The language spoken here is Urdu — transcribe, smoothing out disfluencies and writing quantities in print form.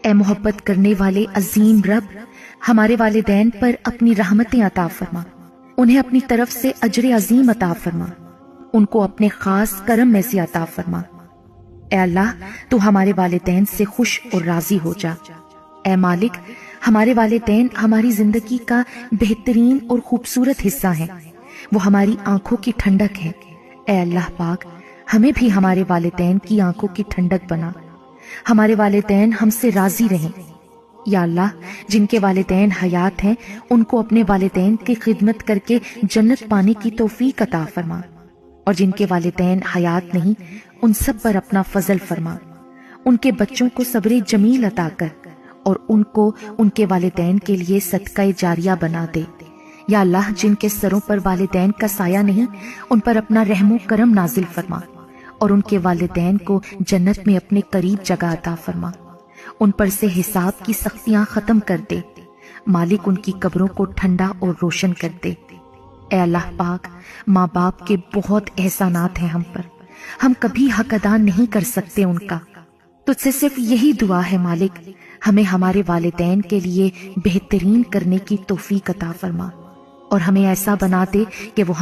اے محبت کرنے والے عظیم رب، ہمارے والدین پر اپنی رحمتیں عطا فرما، انہیں اپنی طرف سے اجر عظیم عطا فرما، ان کو اپنے خاص کرم میں سے عطا فرما۔ اے اللہ، تو ہمارے والدین سے خوش اور راضی ہو جا۔ اے مالک، ہمارے والدین ہماری زندگی کا بہترین اور خوبصورت حصہ ہیں، وہ ہماری آنکھوں کی ٹھنڈک ہے۔ اے اللہ پاک، ہمیں بھی ہمارے والدین کی آنکھوں کی ٹھنڈک بنا، ہمارے والدین ہم سے راضی رہیں۔ یا اللہ، جن کے والدین حیات ہیں ان کو اپنے والدین کی خدمت کر کے جنت پانے کی توفیق عطا فرما، اور جن کے والدین حیات نہیں ان سب پر اپنا فضل فرما، ان کے بچوں کو صبر جمیل عطا کر، اور ان کو ان کے والدین کے لیے صدقہ جاریہ بنا دے۔ یا اللہ، جن کے سروں پر والدین کا سایہ نہیں ان پر اپنا رحم و کرم نازل فرما، اور ان کے والدین کو جنت میں اپنے قریب جگہ عطا فرما، ان پر سے حساب کی سختیاں ختم کر دے۔ مالک، ان کی قبروں کو ٹھنڈا اور روشن کر دے۔ اے اللہ پاک، ماں باپ کے بہت احسانات ہیں ہم پر، ہم کبھی حق ادا نہیں کر سکتے ان کا، تجھ سے صرف یہی دعا ہے مالک، ہمیں ہمارے والدین کے لیے بہترین کرنے کی توفیق عطا فرما، اور ہمیں ایسا بنا دے کہ وہ